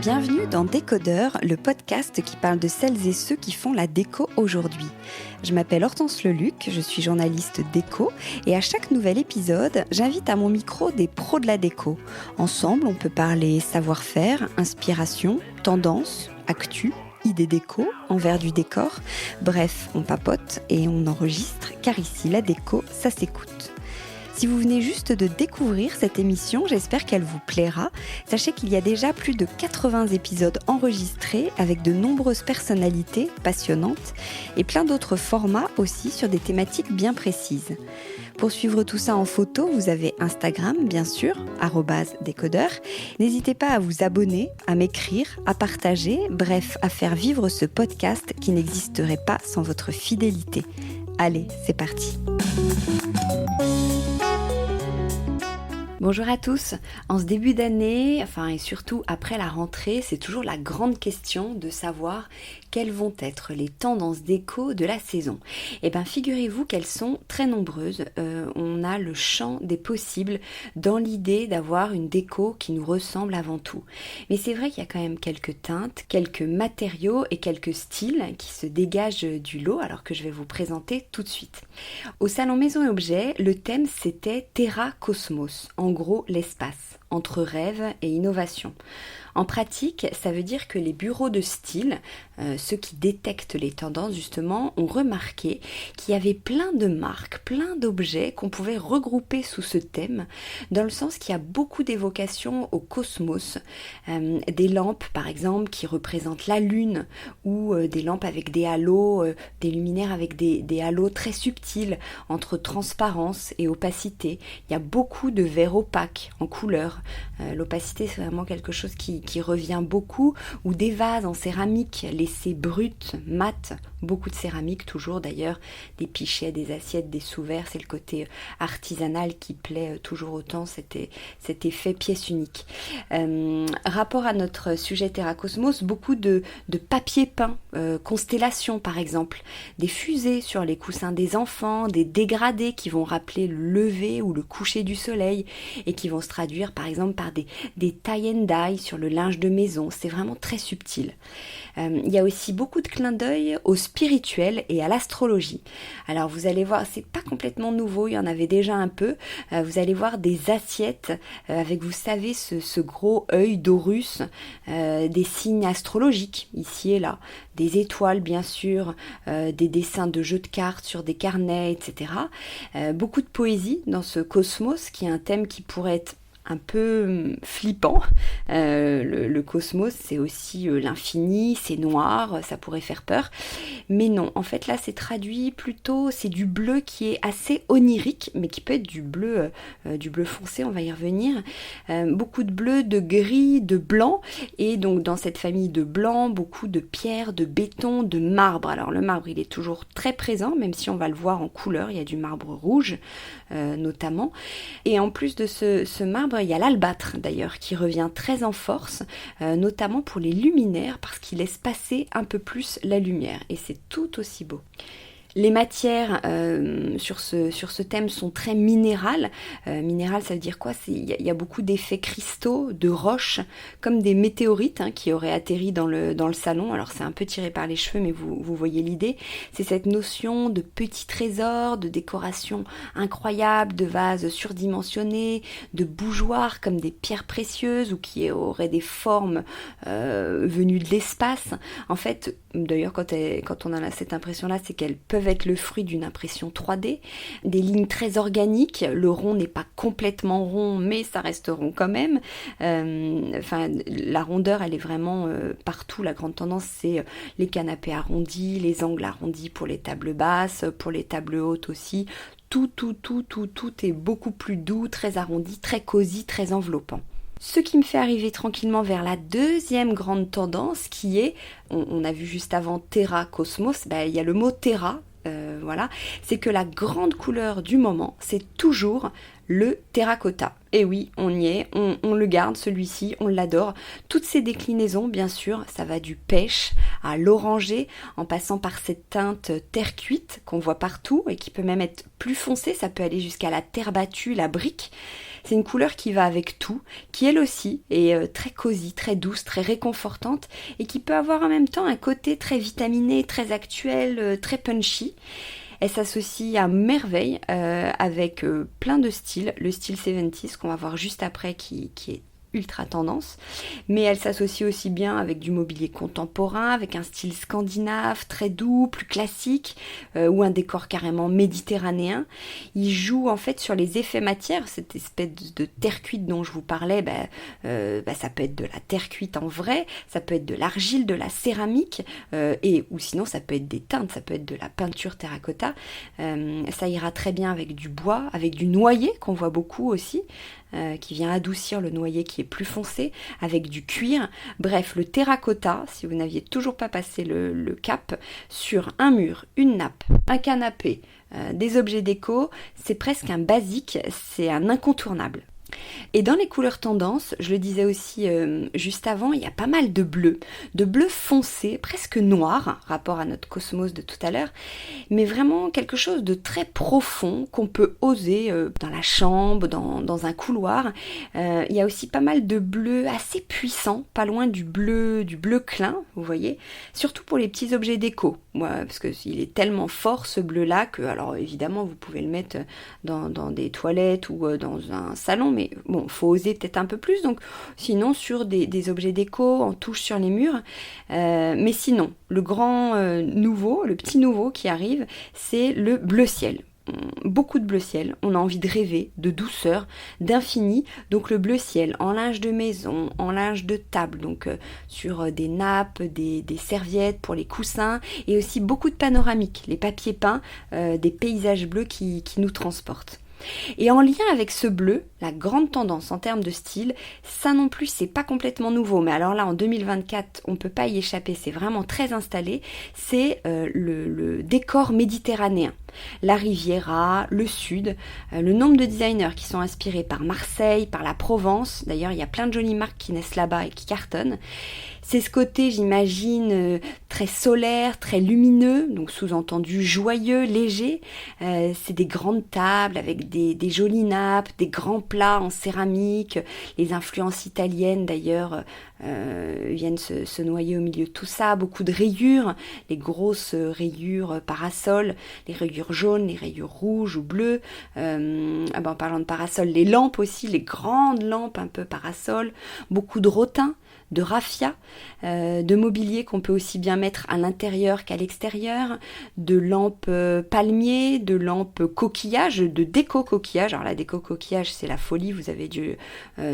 Bienvenue dans Décodeur, le podcast qui parle de celles et ceux qui font la déco aujourd'hui. Je m'appelle Hortense Leluc, je suis journaliste déco et à chaque nouvel épisode, j'invite à mon micro des pros de la déco. Ensemble, on peut parler savoir-faire, inspiration, tendance, actu, idées déco, envers du décor. Bref, on papote et on enregistre car ici, la déco, ça s'écoute. Si vous venez juste de découvrir cette émission, j'espère qu'elle vous plaira. Sachez qu'il y a déjà plus de 80 épisodes enregistrés avec de nombreuses personnalités passionnantes et plein d'autres formats aussi sur des thématiques bien précises. Pour suivre tout ça en photo, vous avez Instagram, bien sûr, @décodeur. N'hésitez pas à vous abonner, à m'écrire, à partager, bref, à faire vivre ce podcast qui n'existerait pas sans votre fidélité. Allez, c'est parti. Bonjour à tous. En ce début d'année, et surtout après la rentrée, c'est toujours la grande question de savoir quelles vont être les tendances déco de la saison. Et bien figurez-vous qu'elles sont très nombreuses. On a le champ des possibles dans l'idée d'avoir une déco qui nous ressemble avant tout. Mais c'est vrai qu'il y a quand même quelques teintes, quelques matériaux et quelques styles qui se dégagent du lot, alors que je vais vous présenter tout de suite. Au salon Maison et Objets, le thème c'était Terra Cosmos, en gros l'espace, entre rêve et innovation. En pratique, ça veut dire que les bureaux de style, ceux qui détectent les tendances justement, ont remarqué qu'il y avait plein de marques, plein d'objets qu'on pouvait regrouper sous ce thème, dans le sens qu'il y a beaucoup d'évocations au cosmos, des lampes par exemple qui représentent la lune, ou des lampes avec des halos, des luminaires avec des halos très subtils, entre transparence et opacité. Il y a beaucoup de verre opaque en couleur. L'opacité c'est vraiment quelque chose qui revient beaucoup, ou des vases en céramique laissés bruts, mat, beaucoup de céramique toujours d'ailleurs, des pichets, des assiettes, des sous-verres, c'est le côté artisanal qui plaît toujours autant, cet effet pièce unique. Rapport à notre sujet Terra Cosmos, beaucoup de papier peint, constellations par exemple, des fusées sur les coussins des enfants, des dégradés qui vont rappeler le lever ou le coucher du soleil et qui vont se traduire par exemple par des tie and dye sur le linge de maison, c'est vraiment très subtil. Il y a aussi beaucoup de clins d'œil au spirituel et à l'astrologie. Alors vous allez voir, c'est pas complètement nouveau, il y en avait déjà un peu. Vous allez voir des assiettes avec, vous savez, ce gros œil d'Horus, des signes astrologiques ici et là, des étoiles bien sûr, des dessins de jeux de cartes sur des carnets, etc. Beaucoup de poésie dans ce cosmos qui est un thème qui pourrait être un peu flippant. Le cosmos, c'est aussi l'infini, c'est noir, ça pourrait faire peur. Mais non, en fait là c'est traduit plutôt, c'est du bleu qui est assez onirique, mais qui peut être du bleu foncé, on va y revenir. Beaucoup de bleu, de gris, de blanc, et donc dans cette famille de blanc, beaucoup de pierre, de béton, de marbre. Alors le marbre il est toujours très présent, même si on va le voir en couleur, il y a du marbre rouge notamment. Et en plus de ce marbre, il y a l'albâtre d'ailleurs qui revient très en force, notamment pour les luminaires parce qu'il laisse passer un peu plus la lumière et c'est tout aussi beau. Les matières sur ce thème sont très minérales. Minéral, ça veut dire quoi ? Il y a beaucoup d'effets cristaux, de roches, comme des météorites qui auraient atterri dans le salon. Alors c'est un peu tiré par les cheveux, mais vous voyez l'idée. C'est cette notion de petits trésors, de décoration incroyable, de vases surdimensionnés, de bougeoirs comme des pierres précieuses ou qui auraient des formes venues de l'espace. En fait, d'ailleurs, quand on a cette impression-là, c'est qu'elles peuvent être le fruit d'une impression 3D, des lignes très organiques, le rond n'est pas complètement rond, mais ça reste rond quand même. La rondeur, elle est vraiment partout. La grande tendance, c'est les canapés arrondis, les angles arrondis pour les tables basses, pour les tables hautes aussi. Tout est beaucoup plus doux, très arrondi, très cosy, très enveloppant. Ce qui me fait arriver tranquillement vers la deuxième grande tendance qui est, on a vu juste avant Terra Cosmos, il y a le mot Terra, c'est que la grande couleur du moment, c'est toujours le terracotta. Et oui, on y est, on le garde celui-ci, on l'adore. Toutes ces déclinaisons, bien sûr, ça va du pêche à l'orangé, en passant par cette teinte terre cuite qu'on voit partout et qui peut même être plus foncée, ça peut aller jusqu'à la terre battue, la brique. C'est une couleur qui va avec tout, qui elle aussi est très cosy, très douce, très réconfortante et qui peut avoir en même temps un côté très vitaminé, très actuel, très punchy. Elle s'associe à merveille avec plein de styles, le style 70s qu'on va voir juste après qui est ultra tendance, mais elle s'associe aussi bien avec du mobilier contemporain, avec un style scandinave très doux, plus classique, ou un décor carrément méditerranéen. Il joue en fait sur les effets matières, cette espèce de terre cuite dont je vous parlais, ça peut être de la terre cuite en vrai, ça peut être de l'argile, de la céramique, ou sinon ça peut être des teintes, ça peut être de la peinture terracotta. Ça ira très bien avec du bois, avec du noyer qu'on voit beaucoup aussi, qui vient adoucir le noyer qui est plus foncé, avec du cuir. Bref, le terracotta, si vous n'aviez toujours pas passé le cap, sur un mur, une nappe, un canapé, des objets déco, c'est presque un basique, c'est un incontournable. Et dans les couleurs tendances, je le disais aussi juste avant, il y a pas mal de bleu foncé, presque noir, rapport à notre cosmos de tout à l'heure, mais vraiment quelque chose de très profond qu'on peut oser dans la chambre, dans un couloir. Il y a aussi pas mal de bleu assez puissant, pas loin du bleu clin, vous voyez, surtout pour les petits objets déco. Parce qu'il est tellement fort ce bleu-là que, alors évidemment, vous pouvez le mettre dans des toilettes ou dans un salon, mais bon, faut oser peut-être un peu plus, donc sinon sur des objets déco, en touche sur les murs. Mais sinon, le grand nouveau, le petit nouveau qui arrive, c'est le bleu ciel. Beaucoup de bleu ciel, on a envie de rêver, de douceur, d'infini, donc le bleu ciel en linge de maison, en linge de table, donc sur des nappes, des serviettes pour les coussins, et aussi beaucoup de panoramiques, les papiers peints, des paysages bleus qui nous transportent. Et en lien avec ce bleu, la grande tendance en termes de style, ça non plus c'est pas complètement nouveau, mais alors là en 2024 on peut pas y échapper, c'est vraiment très installé, c'est le décor méditerranéen. La Riviera, le Sud, le nombre de designers qui sont inspirés par Marseille, par la Provence, d'ailleurs il y a plein de jolies marques qui naissent là-bas et qui cartonnent. C'est ce côté, j'imagine, très solaire, très lumineux, donc sous-entendu joyeux, léger. C'est des grandes tables avec des jolies nappes, des grands plats en céramique. Les influences italiennes, d'ailleurs, viennent se noyer au milieu de tout ça. Beaucoup de rayures, les grosses rayures parasols, les rayures jaunes, les rayures rouges ou bleues. En parlant de parasols, les lampes aussi, les grandes lampes un peu parasols. Beaucoup de rotin, de raffia, de mobilier qu'on peut aussi bien mettre à l'intérieur qu'à l'extérieur, de lampes palmiers, de lampes coquillages, de déco coquillages. Alors la déco coquillage c'est la folie, vous avez dû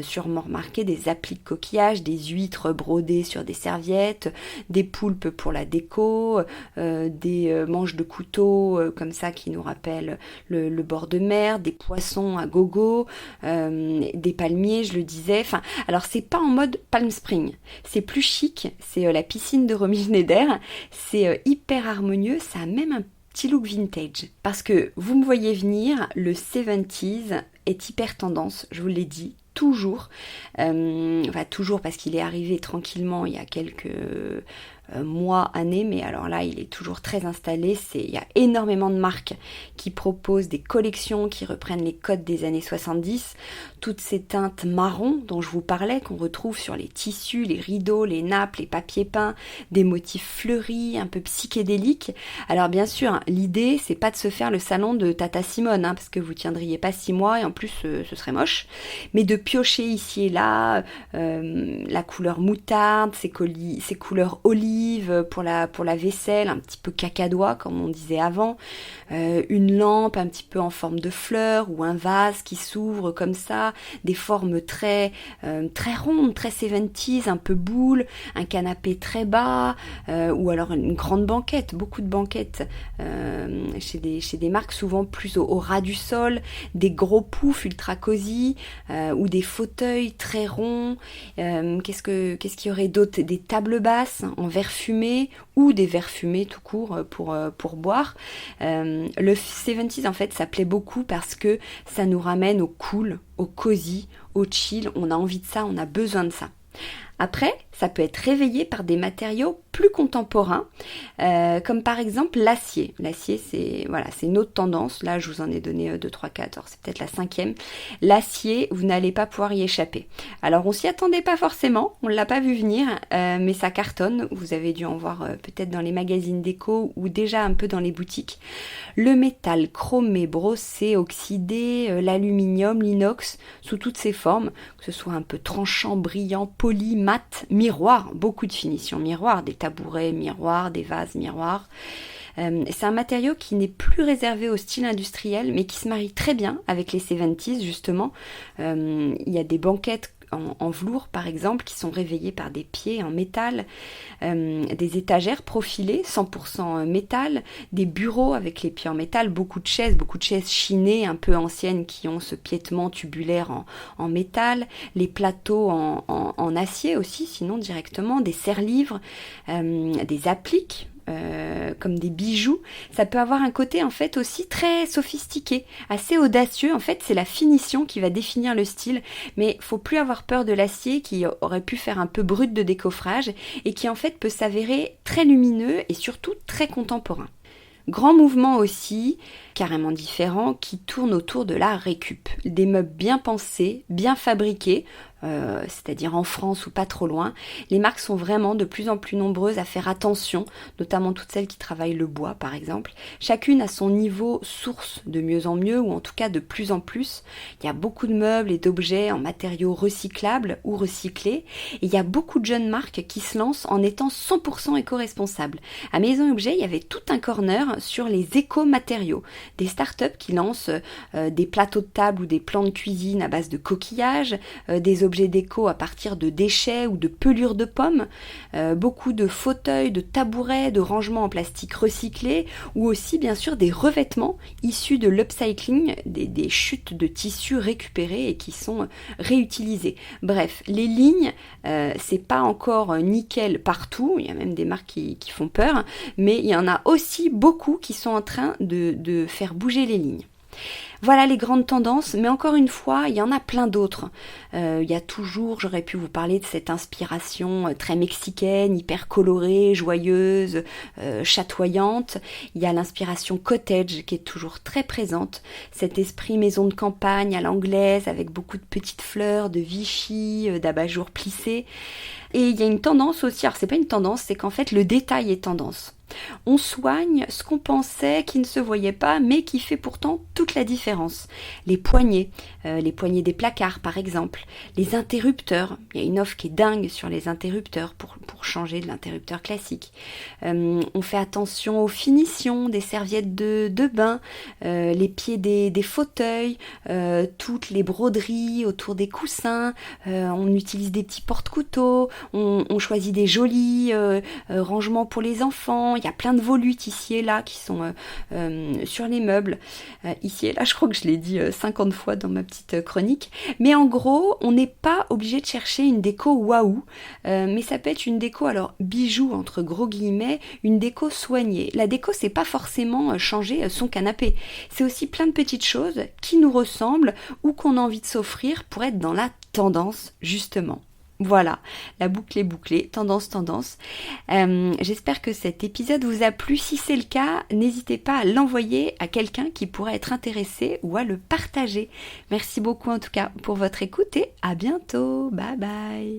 sûrement remarquer des appliques coquillages, des huîtres brodées sur des serviettes, des poulpes pour la déco, des manches de couteau comme ça qui nous rappellent le bord de mer, des poissons à gogo, des palmiers, je le disais. Enfin, alors c'est pas en mode Palm Spring, c'est plus chic, c'est la piscine de Romy Schneider, c'est hyper harmonieux, ça a même un petit look vintage. Parce que vous me voyez venir, le 70s est hyper tendance, je vous l'ai dit, toujours. Toujours parce qu'il est arrivé tranquillement il y a quelques mois, années, mais alors là il est toujours très installé. Il y a énormément de marques qui proposent des collections qui reprennent les codes des années 70, toutes ces teintes marron dont je vous parlais, qu'on retrouve sur les tissus, les rideaux, les nappes, les papiers peints, des motifs fleuris, un peu psychédéliques. Alors bien sûr, l'idée c'est pas de se faire le salon de Tata Simone, parce que vous tiendriez pas 6 mois et en plus ce serait moche, mais de piocher ici et là la couleur moutarde, ces couleurs olive pour la vaisselle, un petit peu cacadois comme on disait avant, une lampe un petit peu en forme de fleur ou un vase qui s'ouvre comme ça, des formes très rondes, très 70s, un peu boule, un canapé très bas, ou alors une grande banquette, beaucoup de banquettes chez des marques souvent plus au ras du sol, des gros poufs ultra cosy, ou des fauteuils très ronds. Qu'est-ce qu'il y aurait d'autre? Des tables basses en verre verres fumés ou des verres fumés tout court pour boire. Le 70s en fait ça plaît beaucoup parce que ça nous ramène au cool, au cosy, au chill. On a envie de ça, on a besoin de ça. Après, ça peut être réveillé par des matériaux plus contemporains, comme par exemple l'acier. L'acier, c'est une autre tendance. Là, je vous en ai donné 2, 3, 4, alors c'est peut-être la 5e. L'acier, vous n'allez pas pouvoir y échapper. Alors, on s'y attendait pas forcément, on ne l'a pas vu venir, mais ça cartonne. Vous avez dû en voir peut-être dans les magazines déco ou déjà un peu dans les boutiques. Le métal chromé, brossé, oxydé, l'aluminium, l'inox, sous toutes ses formes, que ce soit un peu tranchant, brillant, poli, mat, miroir, beaucoup de finitions miroir, des tabourets miroirs, des vases miroirs. C'est un matériau qui n'est plus réservé au style industriel, mais qui se marie très bien avec les 70s justement. Il y a des banquettes en velours par exemple qui sont réveillées par des pieds en métal, des étagères profilées 100% métal, des bureaux avec les pieds en métal, beaucoup de chaises chinées un peu anciennes qui ont ce piétement tubulaire en métal, les plateaux en acier aussi sinon directement, des serre-livres, des appliques comme des bijoux. Ça peut avoir un côté en fait aussi très sophistiqué, assez audacieux. En fait, c'est la finition qui va définir le style, mais faut plus avoir peur de l'acier qui aurait pu faire un peu brut de décoffrage et qui en fait peut s'avérer très lumineux et surtout très contemporain. Grand mouvement aussi, carrément différent, qui tourne autour de la récup. Des meubles bien pensés, bien fabriqués, c'est-à-dire en France ou pas trop loin. Les marques sont vraiment de plus en plus nombreuses à faire attention, notamment toutes celles qui travaillent le bois par exemple. Chacune à son niveau source de mieux en mieux, ou en tout cas de plus en plus. Il y a beaucoup de meubles et d'objets en matériaux recyclables ou recyclés. Et il y a beaucoup de jeunes marques qui se lancent en étant 100% éco-responsables. À Maison Objet, il y avait tout un corner sur les éco-matériaux. Des startups qui lancent des plateaux de table ou des plans de cuisine à base de coquillages, des objets déco à partir de déchets ou de pelures de pommes, beaucoup de fauteuils, de tabourets, de rangements en plastique recyclés, ou aussi bien sûr des revêtements issus de l'upcycling, des chutes de tissus récupérées et qui sont réutilisées. Bref, les lignes, c'est pas encore nickel partout, il y a même des marques qui font peur, mais il y en a aussi beaucoup qui sont en train de faire bouger les lignes. Voilà les grandes tendances, mais encore une fois, il y en a plein d'autres. Il y a toujours, j'aurais pu vous parler de cette inspiration très mexicaine, hyper colorée, joyeuse, chatoyante. Il y a l'inspiration cottage qui est toujours très présente, cet esprit maison de campagne à l'anglaise avec beaucoup de petites fleurs, de Vichy, d'abat-jour plissés. Et il y a une tendance aussi, alors c'est pas une tendance, c'est qu'en fait le détail est tendance. On soigne ce qu'on pensait qui ne se voyait pas, mais qui fait pourtant toute la différence. Les poignées des placards par exemple, les interrupteurs. Il y a une offre qui est dingue sur les interrupteurs pour changer de l'interrupteur classique. On fait attention aux finitions des serviettes de bain, les pieds des fauteuils, toutes les broderies autour des coussins. On utilise des petits porte-couteaux, on choisit des jolis rangements pour les enfants. Il y a plein de volutes ici et là qui sont sur les meubles. Ici et là, je crois que je l'ai dit 50 fois dans ma petite chronique. Mais en gros, on n'est pas obligé de chercher une déco waouh. Mais ça peut être une déco, alors bijoux entre gros guillemets, une déco soignée. La déco, c'est pas forcément changer son canapé. C'est aussi plein de petites choses qui nous ressemblent ou qu'on a envie de s'offrir pour être dans la tendance, justement. Voilà, la boucle est bouclée, tendance. J'espère que cet épisode vous a plu. Si c'est le cas, n'hésitez pas à l'envoyer à quelqu'un qui pourrait être intéressé ou à le partager. Merci beaucoup en tout cas pour votre écoute et à bientôt. Bye bye.